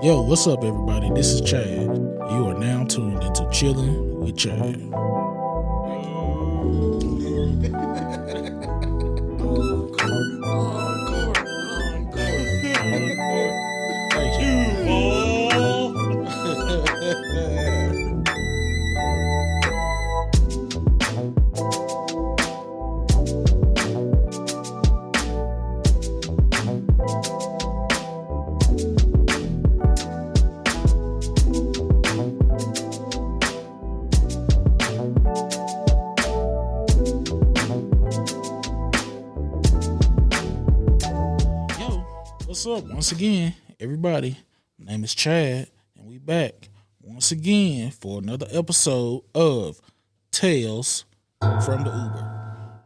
Yo, what's up, everybody? This is Chad. You are now tuned into Chilling with Chad. What's up? Once again, everybody, my name is Chad, and we back once again for another episode of Tales from the Uber.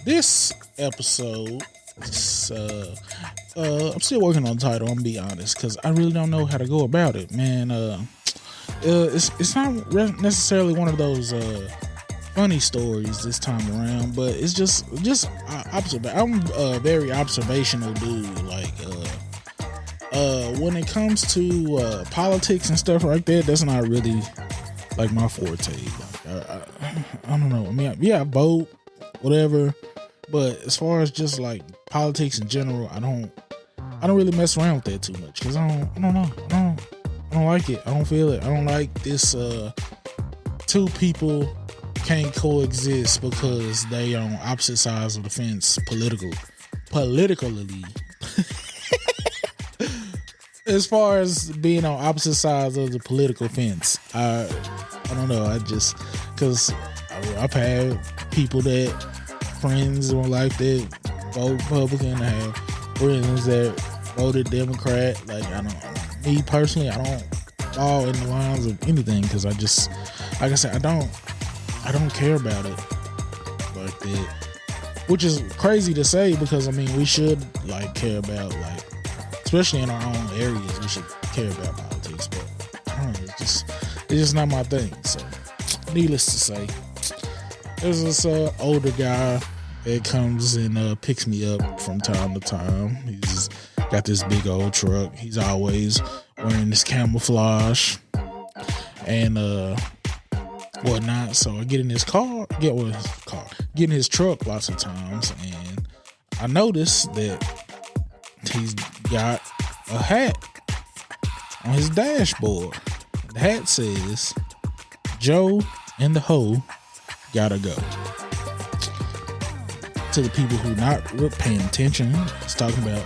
This episode, I'm still working on the title, I'm gonna be honest, because I really don't know how to go about it, man. It's not necessarily one of those funny stories this time around, but it's just I'm a very observational dude. Like when it comes to politics and stuff like that, that's not really like my forte. Like, I don't know. I mean, yeah, I vote, whatever, but as far as just like politics in general, I don't really mess around with that too much because I don't know. I don't like it. I don't feel it. I don't like this. Two people can't coexist because they on opposite sides of the fence politically. As far as being on opposite sides of the political fence, I don't know. I just because I've had people friends or like that vote Republican. I have friends that voted Democrat. Like me personally, I don't fall in the lines of anything because I just, like I said, I don't care about it like that, which is crazy to say because I mean we should like care about, like, especially in our own areas, we should care about politics, but I don't know, it's just not my thing. So needless to say, there's this older guy that comes and picks me up from time to time. He's got this big old truck. He's always wearing this camouflage and whatnot. So I get in his get in his truck lots of times, and I noticed that he's got a hat on his dashboard. The hat says, "Joe and the hoe gotta go." To the people who not paying attention, it's talking about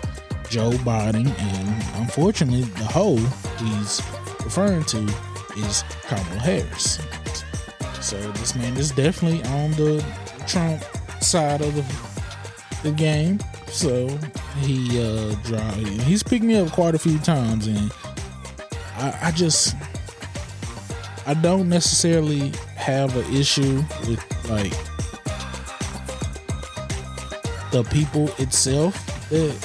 Joe Biden, and unfortunately the hoe he's referring to is Kamala Harris. So this man is definitely on the Trump side of the game. So he's picked me up quite a few times, and I don't necessarily have an issue with like the people itself that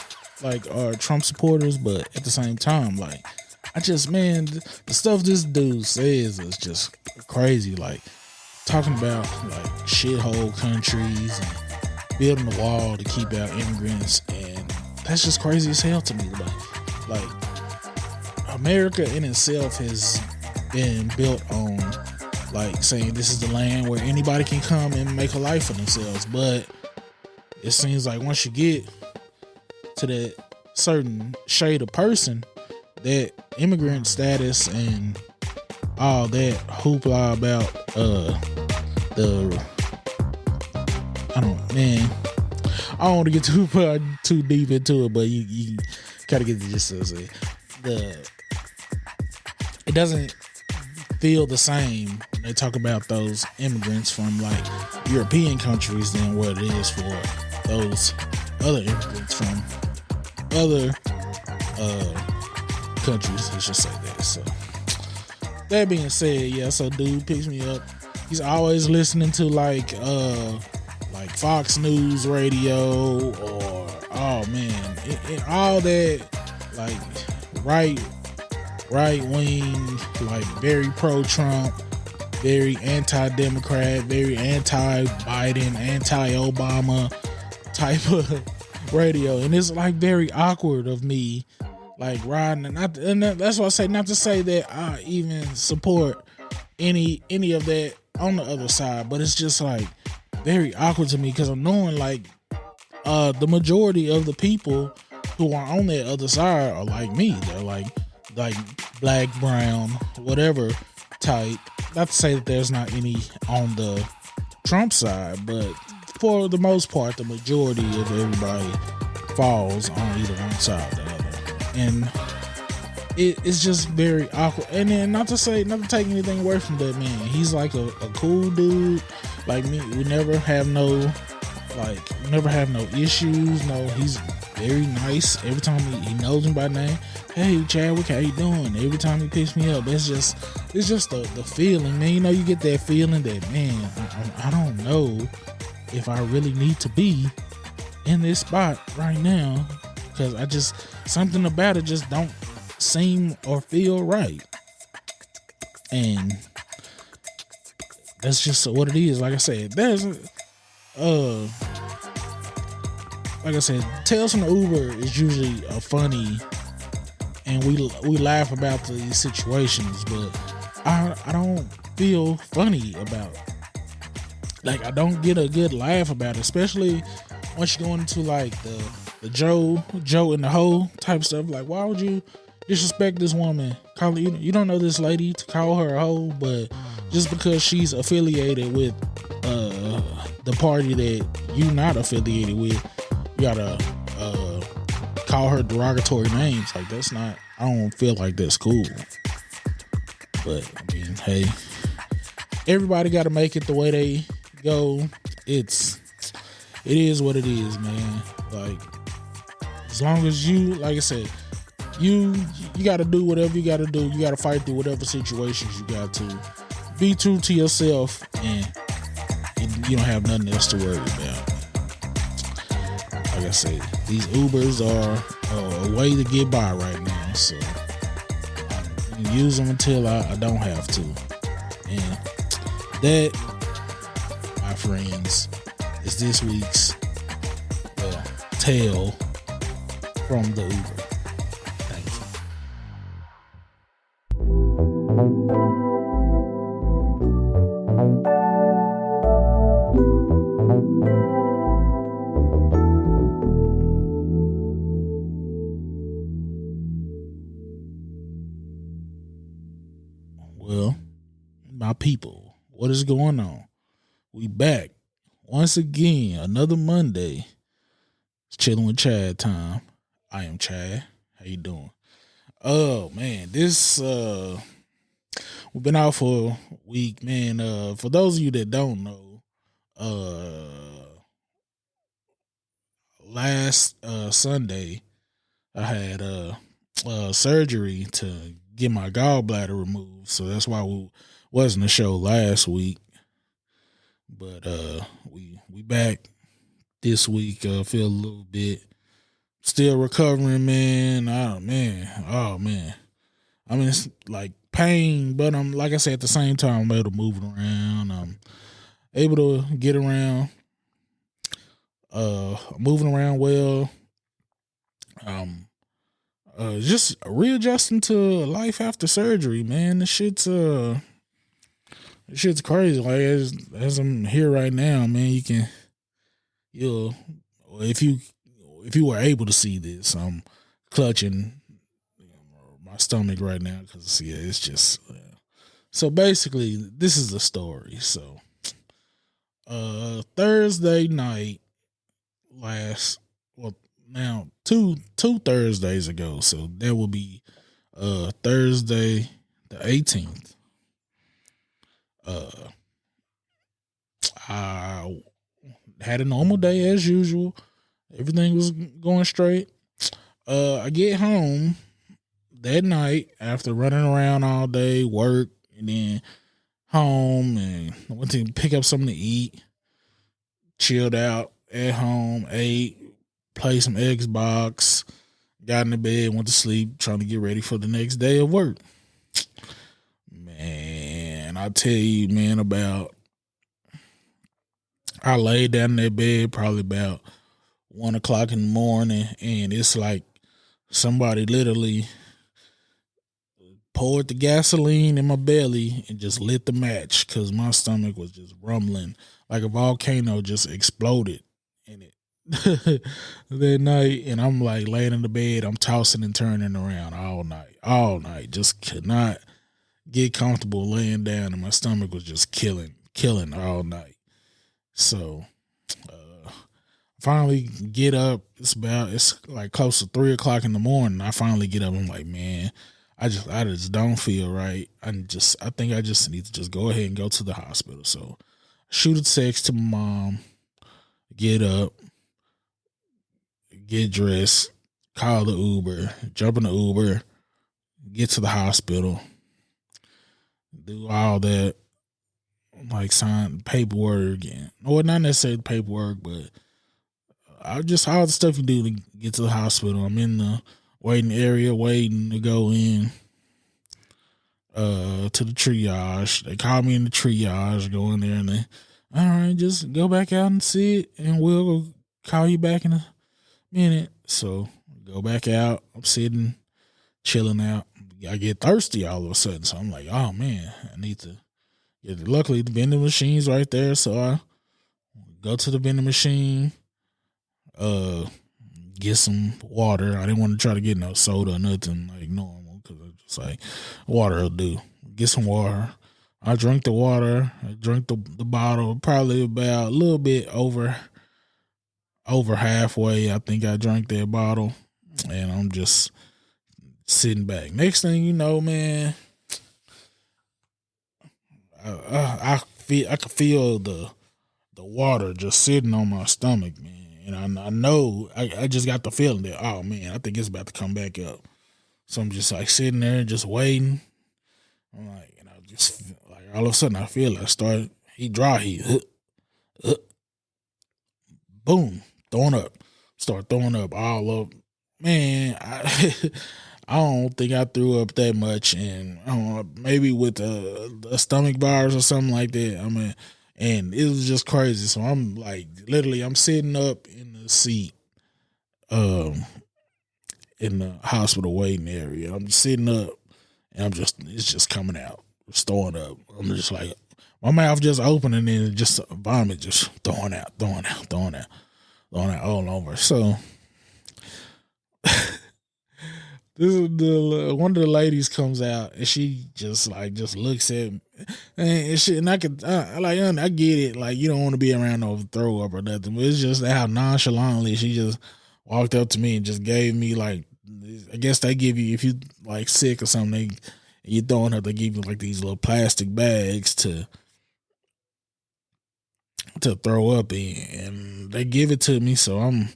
like are Trump supporters, but at the same time, like the stuff this dude says is just crazy. Like talking about like shithole countries and building a wall to keep out immigrants, and that's just crazy as hell to me. Like America in itself has been built on like saying this is the land where anybody can come and make a life for themselves, but it seems like once you get to that certain shade of person, that immigrant status and all that hoopla about I don't want to get too deep into it, but you gotta get the gist of it. It doesn't feel the same when they talk about those immigrants from like European countries than what it is for those other immigrants from other countries. Let's just say that. So that being said, yeah, so dude picks me up. He's always listening to like Fox News radio or all that like right wing, like very pro Trump, very anti-Democrat, very anti-Biden, anti-Obama type of radio. And it's like very awkward of me like riding, and that's why I say not to say that I even support any of that on the other side, but it's just like very awkward to me because I'm knowing like the majority of the people who are on that other side are like me. They're like black, brown, whatever type. Not to say that there's not any on the Trump side, but for the most part, the majority of everybody falls on either one side or the other, and it's just very awkward. And then not to take anything away from that man. He's like a cool dude. Like me, we never have no issues. No, he's very nice. Every time he knows me by name. Hey Chadwick, how you doing? Every time he picks me up, it's just the feeling, man. You know, you get that feeling that, man, I don't know if I really need to be in this spot right now, because I just, something about it just don't seem or feel right. And that's just what it is. Like I said, Tales from the Uber is usually a funny, and we laugh about these situations, but I don't feel funny about it. Like, I don't get a good laugh about it, especially once you go into like the Joe in the hole type stuff. Like, why would you disrespect this woman? You don't know this lady to call her a hoe, but just because she's affiliated with the party that you not affiliated with, you gotta call her derogatory names. Like, that's not, I don't feel like that's cool. But I mean, hey, everybody gotta make it the way they go. It is what it is, man. Like, as long as you, like I said, you gotta do whatever you gotta do. You gotta fight through whatever situations you got to. Be true to yourself, and you don't have nothing else to worry about. Like I said, these Ubers are a way to get by right now, so I can use them until I don't have to. And that, my friends, is this week's tale from the Uber. Thank you. Well, my people, what is going on? We back once again, another Monday. It's chilling with Chad time. I am Chad. How you doing? Oh man, this we've been out for a week, man. For those of you that don't know, last Sunday I had surgery to get my gallbladder removed, so that's why we wasn't a show last week. But we back this week. Feel a little bit still recovering, man. Oh man. I mean, it's like pain, but I'm, like I said, at the same time, I'm able to move it around. I'm able to get around, moving around well. Just readjusting to life after surgery, man. This shit's crazy. Like, as I'm here right now, man, if you were able to see this, I'm clutching my stomach right now because it's just. So basically, this is the story. So, Thursday night, now two Thursdays ago, so that will be Thursday the 18th. I had a normal day as usual. Everything was going straight. I get home that night after running around all day, work, and then home, and I went to pick up something to eat, chilled out at home, ate, played some Xbox, got in the bed, went to sleep, trying to get ready for the next day of work. Man, I tell you, man, I laid down in that bed probably about 1 o'clock in the morning, and it's like somebody literally poured the gasoline in my belly and just lit the match because my stomach was just rumbling like a volcano just exploded in it that night. And I'm like laying in the bed, I'm tossing and turning around all night. Just could not get comfortable laying down, and my stomach was just killing all night. So finally get up. It's like close to 3 o'clock in the morning. I finally get up. I'm like, man, I just don't feel right. I think I just need to just go ahead and go to the hospital. So shoot a text to my mom, get up, get dressed, call the Uber, jump in the Uber, get to the hospital, do all that, like sign paperwork and, or not necessarily paperwork, but I just all the stuff you do to get to the hospital. I'm in the waiting area, waiting to go in to the triage. They call me in the triage, go in there, and they, all right, just go back out and sit, and we'll call you back in a minute. So go back out. I'm sitting, chilling out. I get thirsty all of a sudden, so I'm like, oh man, I need to get. Luckily, the vending machine's right there, so I go to the vending machine. Get some water. I didn't want to try to get no soda or nothing like normal because I was just like, water will do. Get some water. I drank the water. I drank the bottle probably about a little bit over halfway. I think I drank that bottle, and I'm just sitting back. Next thing you know, man, I could feel the water just sitting on my stomach, man. And I know I just got the feeling that, oh man, I think it's about to come back up. So I'm just like sitting there just waiting. I'm like, and I just like all of a sudden I feel it. I start heat, boom, throwing up. Start throwing up all up. Man, I don't think I threw up that much, and I don't know, maybe with a stomach virus or something like that. I mean, and it was just crazy. So I'm like, literally, I'm sitting up in the seat, in the hospital waiting area. I'm just sitting up, and it's just coming out, it's throwing up. I'm just like, my mouth just open, and then just vomit just throwing out all over. So this is one of the ladies comes out, and she just looks at me, and shit. And I could I get it, like you don't want to be around no throw up or nothing, but it's just how nonchalantly she just walked up to me and just gave me, like, I guess they give you, if you like sick or something, you throwing up, they give you like these little plastic bags to throw up in, and they give it to me. So I'm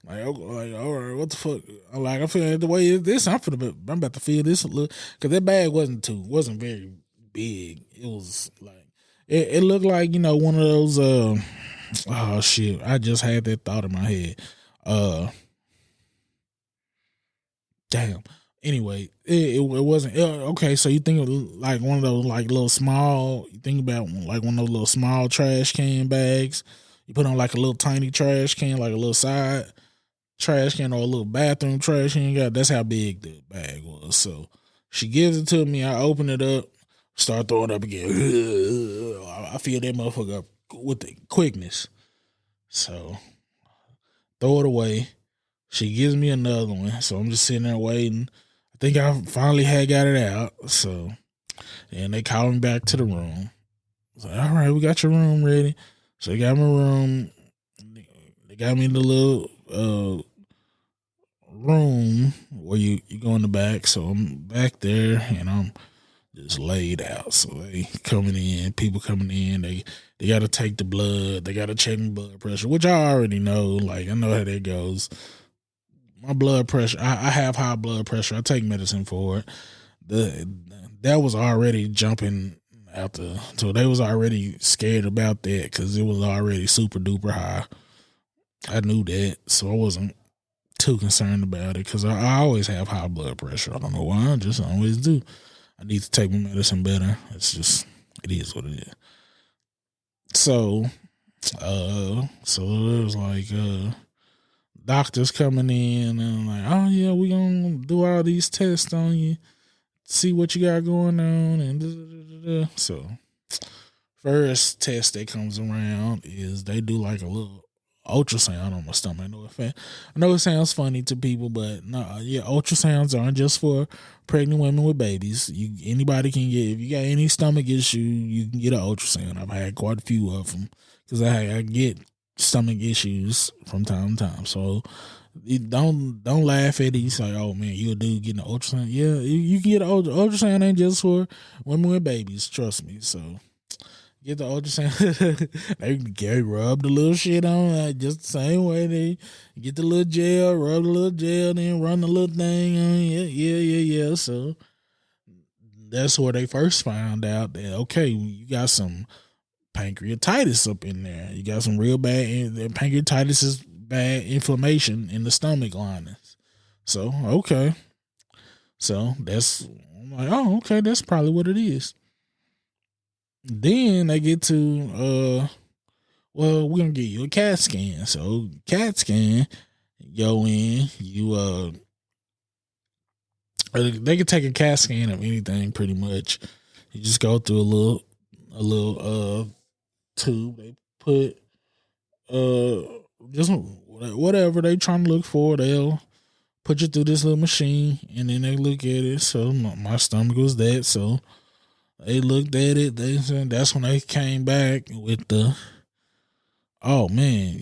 like, all right, what the fuck? I feel like the way this, I'm about to feel this a little, because that bag wasn't very big. It was like, it looked like, one of those, oh shit, I just had that thought in my head. Damn. Anyway, it wasn't okay. So you think of like one of those like little small. You think about like one of those little small trash can bags. You put on like a little tiny trash can, like a little side trash can or a little bathroom trash can. That's how big the bag was. So she gives it to me. I open it up, start throwing up again. I feel that motherfucker up with the quickness. So throw it away. She gives me another one, so I'm just sitting there waiting. I think I finally had got it out. So, and they called me back to the room. I was like, all right, we got your room ready. So they got my room. They got me in the little room where you go in the back. So I'm back there, and I'm just laid out. So people coming in, they got to take the blood. They got to check my blood pressure, which I already know. Like, I know how that goes. My blood pressure, I have high blood pressure. I take medicine for it. That was already jumping out so they was already scared about that because it was already super duper high. I knew that, so I wasn't too concerned about it because I always have high blood pressure. I don't know why, I just always do. I need to take my medicine better. It's just, it is what it is. So it was like, doctors coming in and like, oh yeah, we gonna do all these tests on you, see what you got going on, and so first test that comes around is they do like a little ultrasound on my stomach. I know it sounds funny to people, but no, yeah, ultrasounds aren't just for pregnant women with babies. Anybody can get, if you got any stomach issue, you can get an ultrasound. I've had quite a few of them because I get stomach issues from time to time. So don't laugh at it. You say, "Oh man, you a dude getting an ultrasound?" Yeah, you can get an ultrasound. Ain't just for women with babies. Trust me. So get the ultrasound. They rub the little shit on just the same way they get the little gel, rub the little gel, then run the little thing on. Yeah. So that's where they first found out that okay, you got some pancreatitis up in there. You got some real bad pancreatitis is bad inflammation in the stomach linings. So okay, so I'm like, oh okay, that's probably what it is. Then they get to well, we're gonna give you a CAT scan. So CAT scan, go in, they can take a CAT scan of anything pretty much. You just go through a little tube. They put just whatever they trying to look for, they'll put you through this little machine and then they look at it. So my stomach was that, so they looked at it, they said that's when they came back with the oh man,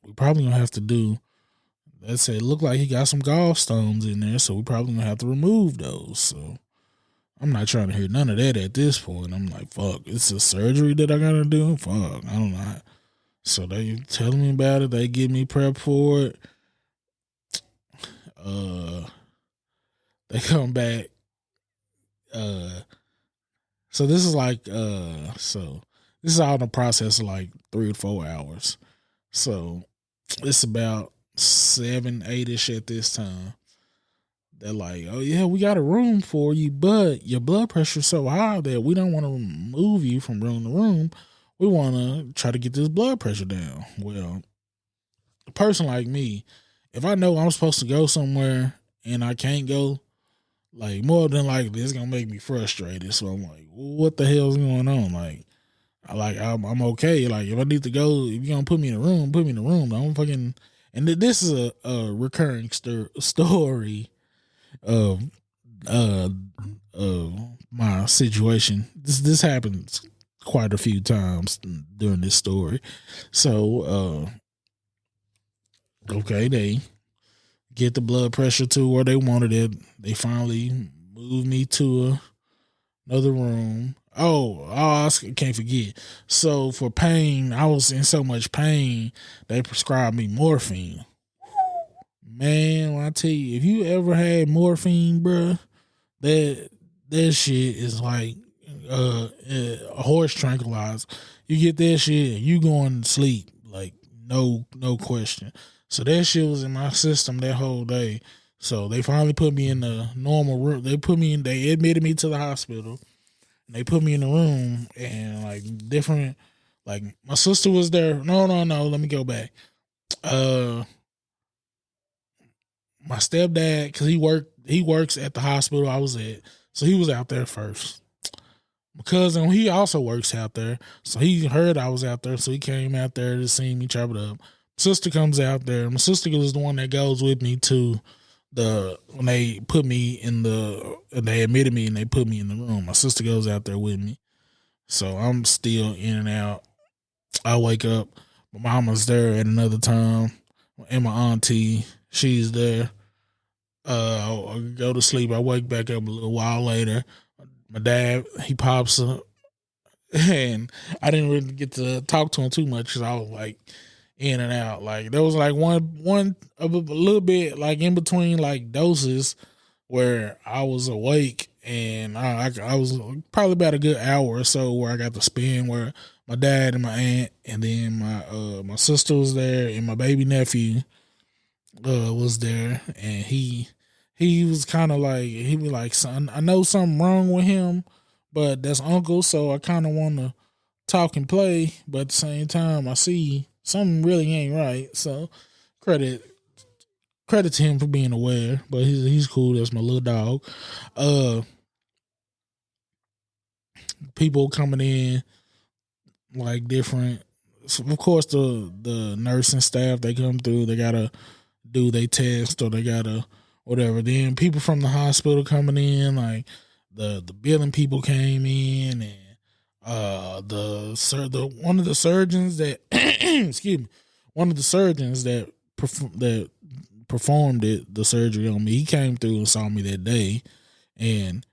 we probably gonna have to do. They said it looked like he got some gallstones in there, so we probably gonna have to remove those. So I'm not trying to hear none of that at this point. I'm like, fuck, it's a surgery that I gotta do. Fuck, I don't know. So they telling me about it. They get me prepped for it. They come back. So this is like, so this is all in the process of like 3 to 4 hours. So it's about 7, 8-ish at this time. They're like, oh yeah, we got a room for you, but your blood pressure's so high that we don't want to move you from room to room. We want to try to get this blood pressure down. Well, a person like me, if I know I'm supposed to go somewhere and I can't go, like more than likely it's gonna make me frustrated. So I'm like, what the hell's going on? I'm okay. Like if I need to go, if you're gonna put me in a room, put me in a room. I'm fucking. And this is a recurring story of my situation. This happens quite a few times during this story. So okay, they get the blood pressure to where they wanted it. They finally moved me to another room. I can't forget. So for pain, I was in so much pain, they prescribed me morphine. Man, when I tell you, if you ever had morphine, bruh, that shit is like a horse tranquilizer. You get that shit, you going to sleep like no question. So that shit was in my system that whole day. So they finally put me in the normal room. They admitted me to the hospital. And they put me in the room and like different, like my sister was there. No. Let me go back. My stepdad, cause he works at the hospital I was at. So he was out there first. My cousin, he also works out there. So he heard I was out there. So he came out there to see me, chop it up. Sister comes out there. My sister is the one that goes with me to when they put me they admitted me and they put me in the room. My sister goes out there with me. So I'm still in and out. I wake up. My mama's there at another time. And my auntie, she's there. I go to sleep. I wake back up a little while later. My dad, he pops up. And I didn't really get to talk to him too much because I was like in and out. Like there was like one a little bit like in between like doses where I was awake and I was probably about a good hour or so where I got to spend where my dad and my aunt and then my sister was there and my baby nephew was there and he was kind of like he was like, son, I know something wrong with him, but that's uncle, so I kind of want to talk and play, but at the same time I see something really ain't right. So credit credit to him for being aware, but he's cool. That's my little dog. Uh, People coming in like different. So of course, the nursing staff, they come through. They gotta do their test, or they gotta whatever. Then people from the hospital coming in, like the billing people came in, and the one of the surgeons that excuse me, one of the surgeons that performed the surgery on me, he came through and saw me that day, and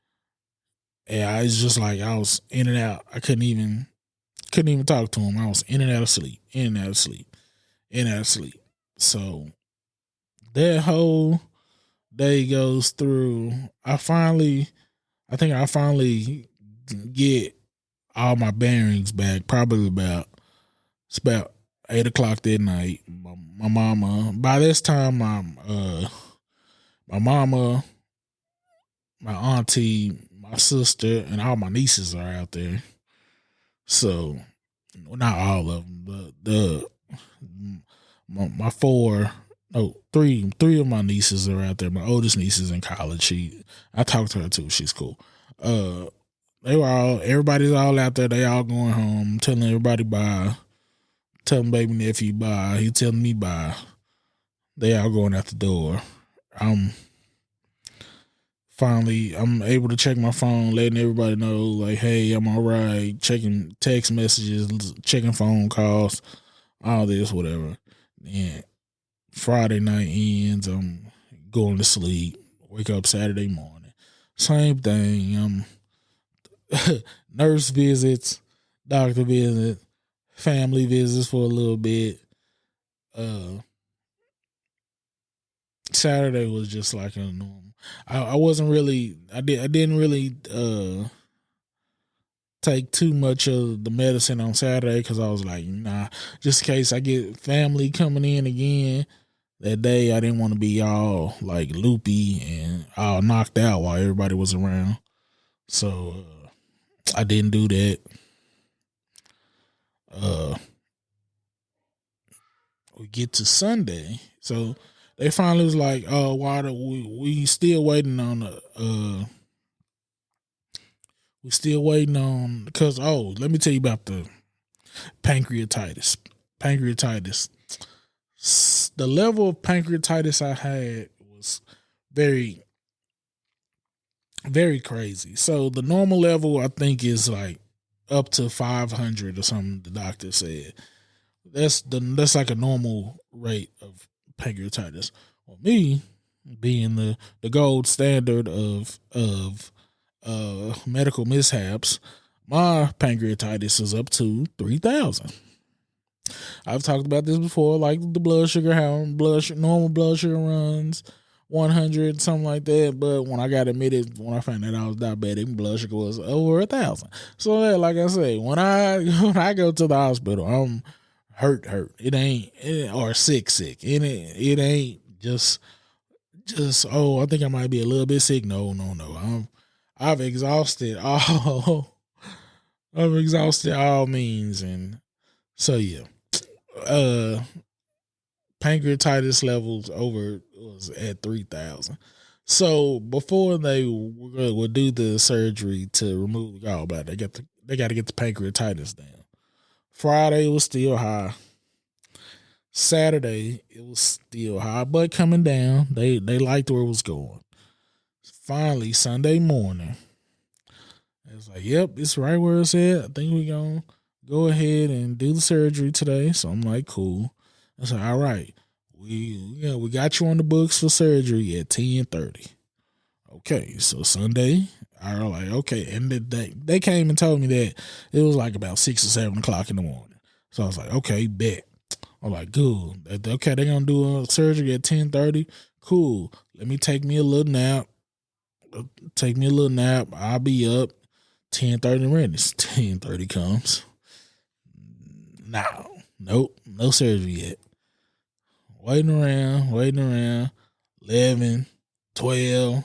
I was just like, I was in and out. I couldn't even talk to him. I was in and out of sleep, in and out of sleep, in and out of sleep. So that whole day goes through. I think I finally get all my bearings back. Probably it's about 8 o'clock that night. My mama. By this time, my mama, my auntie, my sister, and all my nieces are out there. So, well, not all of them, but my four, no, three of my nieces are out there. My oldest niece is in college. I talked to her too. She's cool. Everybody's all out there. They all going home. Telling everybody bye. Telling baby nephew bye. He telling me bye. They all going out the door. I'm able to check my phone, letting everybody know, like, hey, I'm all right, checking text messages, checking phone calls, all this, whatever. And Friday night ends, I'm going to sleep, wake up Saturday morning. Same thing. Nurse visits, doctor visits, family visits for a little bit. Saturday was just like a normal. I wasn't really. I didn't really take too much of the medicine on Saturday because I was like, nah, just in case I get family coming in again that day. I didn't want to be all like loopy and all knocked out while everybody was around. So I didn't do that. We get to Sunday, so they finally was like, "Oh, why do we still waiting on the we still waiting on because let me tell you about the pancreatitis. Pancreatitis. The level of pancreatitis I had was very, very crazy. So the normal level I think is like up to 500 or something. The doctor said that's like a normal rate of pancreatitis. Well, me being the gold standard of medical mishaps, my pancreatitis is up to 3,000. I've talked about this before, like the blood sugar, how normal blood sugar runs 100, something like that. But when I got admitted, when I found out I was diabetic, blood sugar was over 1,000. So like I say, when I go to the hospital, I'm hurt. It ain't or sick. It ain't just I think I might be a little bit sick. No. I've exhausted all. I've exhausted all means, and so yeah. Pancreatitis levels was at 3,000. So before they would do the surgery to remove the gallbladder, they got to get the pancreatitis down. Friday was still high. Saturday it was still high, but coming down. They liked where it was going. Finally, Sunday morning, it was like, yep, it's right where it's at. I think we're gonna go ahead and do the surgery today. So I'm like, cool. I said, all right, we got you on the books for surgery at 10:30. Okay, so Sunday, I was like, okay, and they came and told me that it was like about 6 or 7 o'clock in the morning. So I was like, okay, bet. I'm like, good. Okay, they're gonna do a surgery at 10:30. Cool. Let me take me a little nap. I'll be up 10:30 minutes. 10:30 comes. Nope, no surgery yet. Waiting around. 11, 12,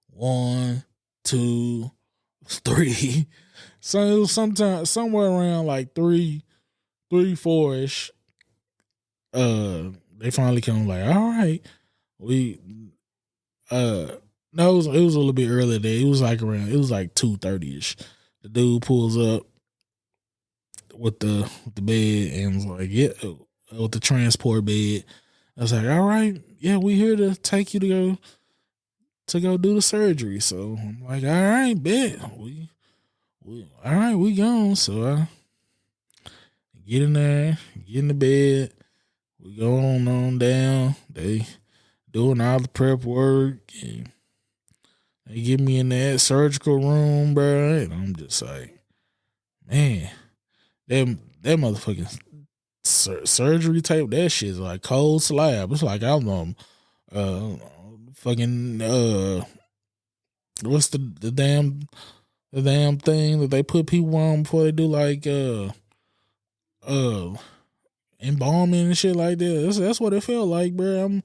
1, 2, 3. So it was somewhere around like 3, 4-ish. They they finally come like, all right, we uh no, it was a little bit earlier there. It was like 2:30 ish. The dude pulls up with the bed and was like, yeah, with the transport bed. I was like, all right, yeah, we here to take you to go do the surgery. So I'm like, all right, bet we all right, we gone. So I get in there, get in the bed, we go on down. They doing all the prep work and they get me in that surgical room, bro, and I'm just like, man, that motherfucking surgery tape, that shit's like cold slab. It's like I'm uh fucking what's the damn thing that they put people on before they do like uh embalming and shit like that. That's what it felt like, bro. I'm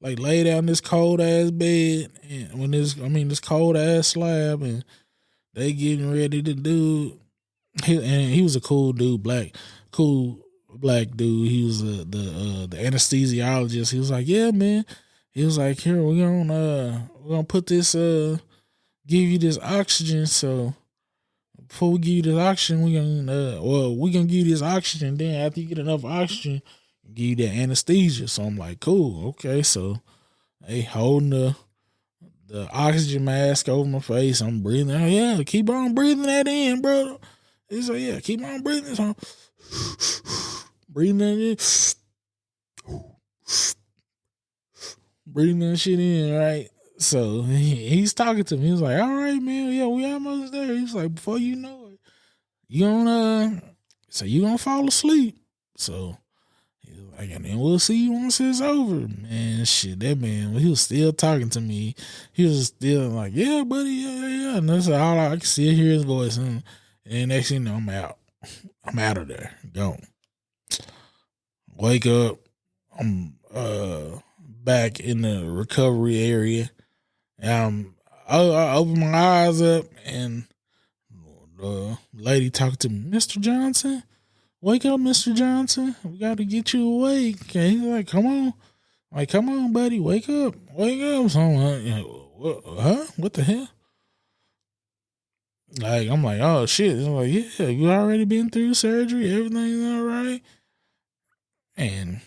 like laid out in this cold ass bed and this cold ass slab and they getting ready to do. He was a cool dude, cool black dude. He was the anesthesiologist. He was like, yeah, man. He was like, here we're gonna put this give you this oxygen. So before we give you this oxygen, we gonna give you this oxygen. Then after you get enough oxygen, give you that anesthesia. So I'm like, cool, okay. So they holding the oxygen mask over my face. I'm breathing. Oh, yeah, keep on breathing that in, bro. He's like, yeah, keep on breathing. So breathing that in. Breathing that shit in, right? So he's talking to me. He's like, all right, man, yeah, we almost there. He's like, before you know it, you gonna fall asleep. So he's like, and then we'll see you once it's over. Man, shit, that man, he was still talking to me. He was still like, yeah, buddy, yeah. And that's all I could see, hear his voice. And next thing you know, I'm out. I'm out of there. Gone. Wake up. I'm back in the recovery area. I open my eyes up and the lady talking to me, Mr. Johnson, wake up, Mr. Johnson. We got to get you awake. And he's like, come on. Like, come on, buddy, wake up. Wake up. So I'm like, what the hell? Like, I'm like, oh shit. I'm like, yeah, you already been through surgery. Everything's all right. And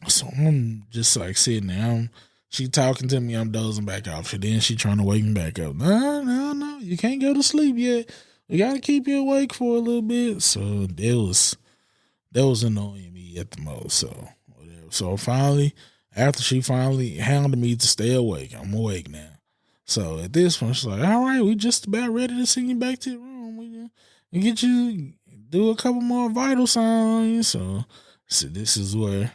so I'm just like sitting there. She talking to me. I'm dozing back off. Then she trying to wake me back up. No. You can't go to sleep yet. We got to keep you awake for a little bit. So that was annoying me at the most. So whatever. So after she finally hounded me to stay awake, I'm awake now. So at this point, she's like, all right, we just about ready to send you back to the room. We get you do a couple more vital signs. So this is where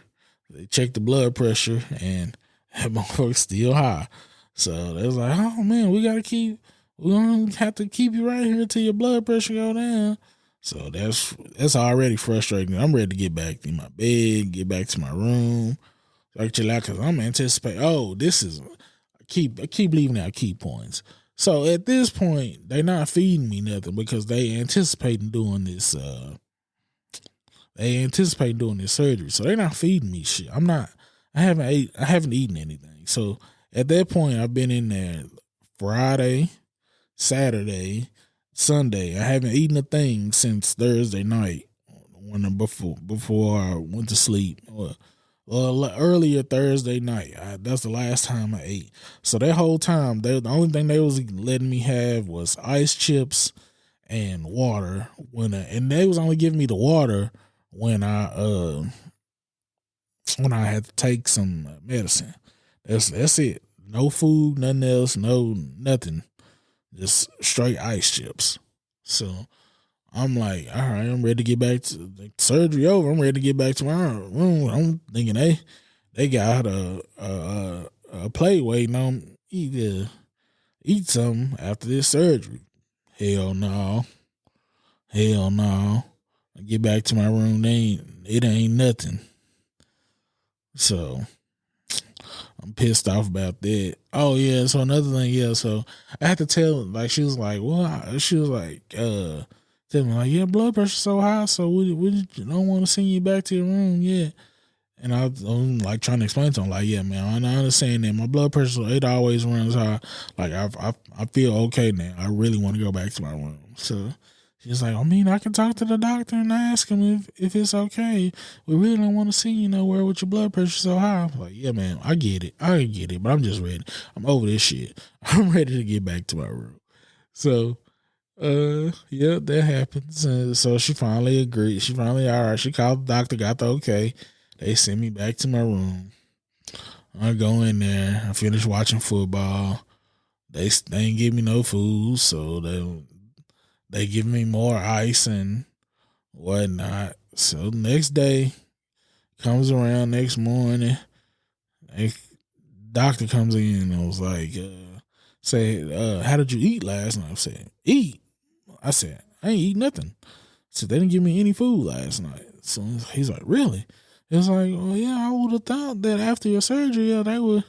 they check the blood pressure and that motherfucker's still high. So they was like, oh man, we're gonna have to keep you right here till your blood pressure go down. So that's already frustrating. I'm ready to get back in my bed, get back to my room. Like chill out, cause I'm anticipating. Oh, I keep leaving out key points. So at this point, they're not feeding me nothing because they anticipating doing this. They anticipate doing this surgery, so they're not feeding me shit. I haven't eaten anything. So at that point, I've been in there Friday, Saturday, Sunday. I haven't eaten a thing since Thursday night before I went to sleep. Earlier Thursday night. That's the last time I ate. So that whole time, the only thing they was letting me have was ice chips and water. And they was only giving me the water when I had to take some medicine. That's it. No food, nothing else, nothing. Just straight ice chips. So I'm like, all right, I'm ready to get back to the surgery over. I'm ready to get back to my room. I'm thinking they got a plate waiting on me to eat something after this surgery. Hell no. I get back to my room, it ain't nothing. So I'm pissed off about that. Oh yeah, so another thing, yeah. So I had to tell, like, she was like, tell me like, yeah, blood pressure so high, so we don't want to send you back to your room yet. And I'm like trying to explain to him, like, yeah, man, I understand that my blood pressure, it always runs high. Like, I feel okay now. I really want to go back to my room. So she's like, I mean, I can talk to the doctor and ask him if it's okay. We really don't want to see you nowhere with your blood pressure so high. I'm like, yeah, man, I get it, but I'm just ready. I'm over this shit. I'm ready to get back to my room. So yeah, that happens. So she finally agreed. She finally, all right. She called the doctor, got the okay. They sent me back to my room. I go in there. I finish watching football. They ain't give me no food, so they give me more ice and whatnot. So next day comes around, next morning, doctor comes in and was like, how did you eat last night? I said, eat. I said, I ain't eat nothing. So they didn't give me any food last night. So he's like, really? It's like, well, yeah, I would have thought that after your surgery, yeah, they would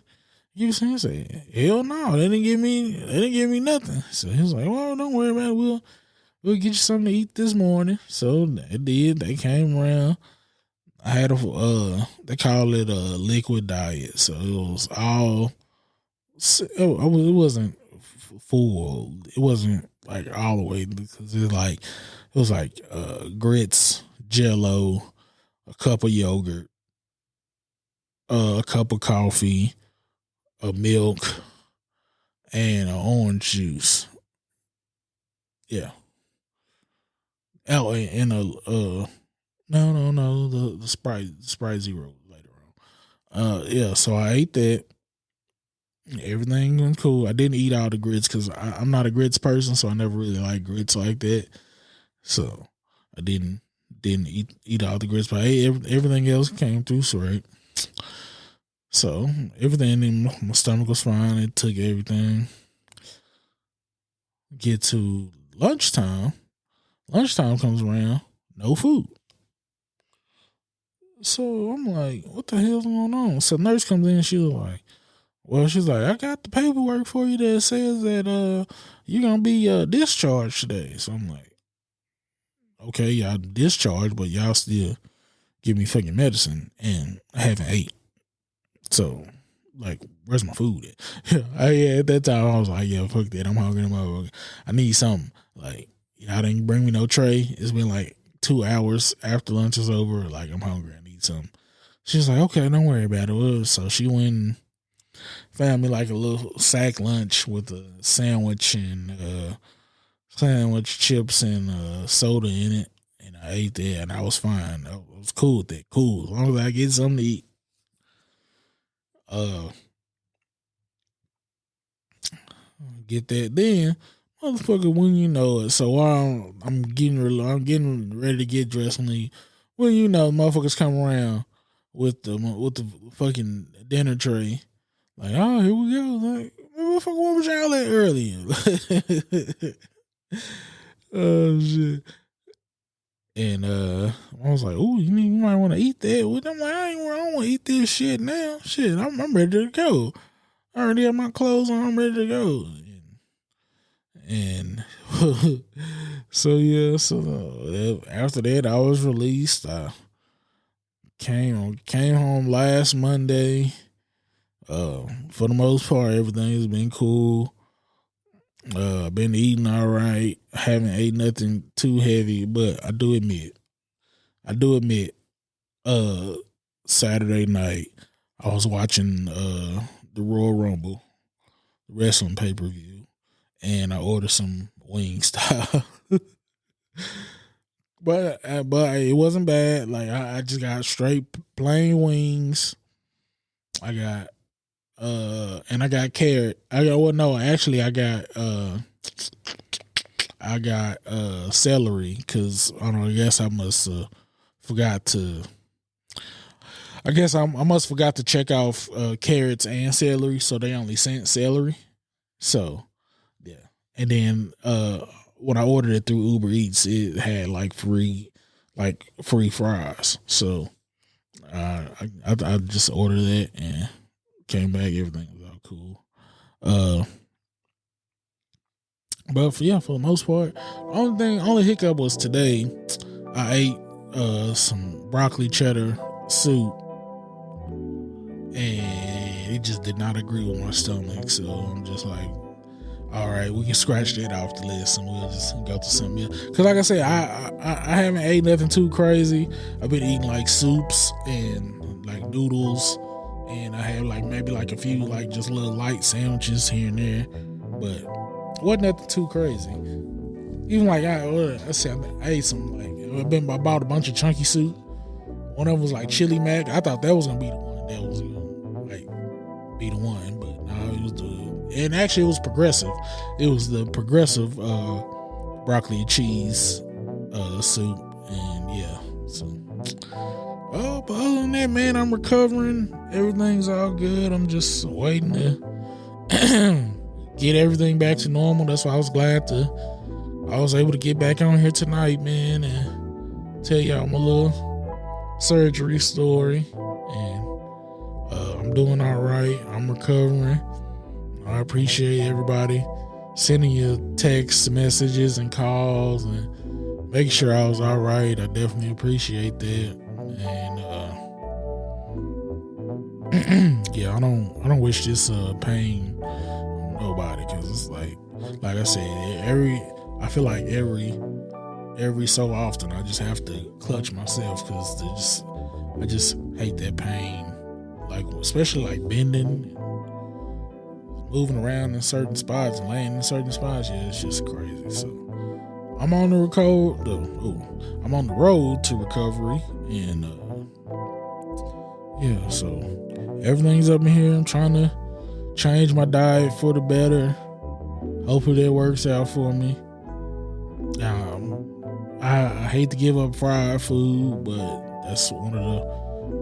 give you something. Say, hell no, they didn't give me nothing. So he was like, well, don't worry about it. We'll get you something to eat this morning. So they did. They came around. I had they call it a liquid diet. So it was all, it wasn't full. It wasn't like all the way because it was like grits, Jello, a cup of yogurt, a cup of coffee, a milk, and an orange juice. Yeah. Oh, and a no, the Sprite Zero later on. Yeah. So I ate that. Everything went cool. I didn't eat all the grits because I'm not a grits person, so I never really like grits like that. So I didn't eat all the grits, but I ate everything else came through straight. So everything in my stomach was fine. It took everything. Get to lunchtime. Lunchtime comes around, no food. So I'm like, what the hell's going on? So nurse comes in, she was like, well, she's like, I got the paperwork for you that says that you're gonna be discharged today. So I'm like, okay, y'all discharged, but y'all still give me fucking medicine and I haven't ate. So like, where's my food at? At that time I was like, yeah, fuck that. I'm hungry. I need something. Like, y'all didn't bring me no tray. It's been like 2 hours after lunch is over. Like, I'm hungry. I need something. She's like, okay, don't worry about it. So she went and found me like a little sack lunch with a sandwich and sandwich chips and soda in it. And I ate that and I was fine. I was cool with that. Cool. As long as I get something to eat. Get that then. Motherfucker, when you know it. So while I'm getting ready to get dressed, when you know motherfuckers come around with the fucking dinner tray, like, oh, here we go. Like, motherfucker, what was y'all at earlier? Oh shit. And I was like, ooh, you might want to eat that. I'm like, I don't want to eat this shit now. Shit, I'm ready to go. I already have my clothes on. I'm ready to go. And so yeah, so after that, I was released. I came home last Monday. For the most part, everything has been cool. Been eating all right. Haven't ate nothing too heavy, but I do admit, Saturday night I was watching the Royal Rumble, the wrestling pay-per-view, and I ordered some Wingstop. but it wasn't bad. Like, I just got straight plain wings. I got and I got carrot. I got celery because I don't know. I guess I must forgot to. I guess I must forgot to check off carrots and celery, so they only sent celery. So yeah, and then when I ordered it through Uber Eats, it had like free fries. So I just ordered that and came back. Everything was all cool. But for the most part, only hiccup was today. I ate some broccoli cheddar soup it just did not agree with my stomach. So I'm just like, all right, we can scratch that off the list and we'll just go to something else. Because like I said, I haven't ate nothing too crazy. I've been eating like soups and like noodles, and I had like maybe like a few like just little light sandwiches here and there, but wasn't nothing too crazy. Even like I ate some like I bought a bunch of chunky soup. One of them was like chili mac. I thought that was gonna be the one that was gonna like be the one, but no, it was and actually it was progressive. It was the progressive broccoli and cheese soup, and yeah. So, but other than that, man, I'm recovering. Everything's all good. I'm just waiting to get everything back to normal. That's why I was able to get back on here tonight, man, and tell y'all my little surgery story. And I'm doing all right. I'm recovering. I appreciate everybody sending you text messages and calls and making sure I was all right. I definitely appreciate that. And yeah, I don't wish this pain on nobody, because it's like I said, I feel like every so often I just have to clutch myself, because I just hate that pain, like especially like bending, moving around in certain spots and laying in certain spots. Yeah, it's just crazy. So I'm on I'm on the road to recovery, and yeah, so everything's up in here. I'm trying to change my diet for the better. Hopefully that works out for me. I hate to give up fried food, but that's one of the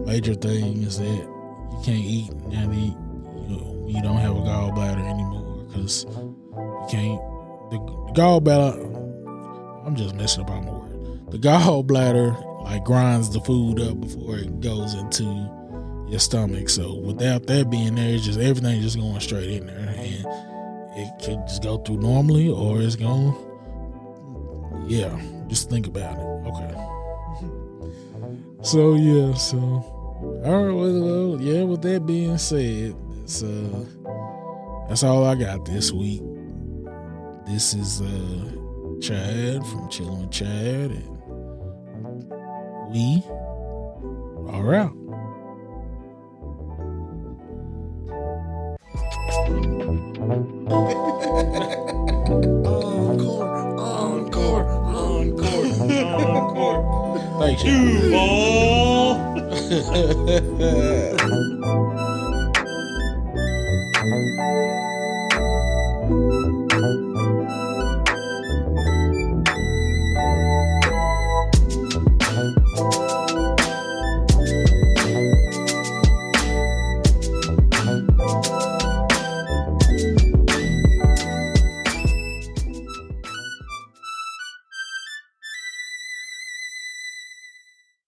major things that you can't eat and you don't have a gallbladder anymore, because you can't. The gallbladder. I'm just messing up on my word. The gallbladder like grinds the food up before it goes into your stomach. So without that being there, it's just everything just going straight in there, and it could just go through normally, or it's going. Yeah, just think about it. Okay. So yeah, all right. Well, yeah. With that being said, that's all I got this week. This is Chad from Chillin' with Chad, and we are out. Encore. Thank you. Duval.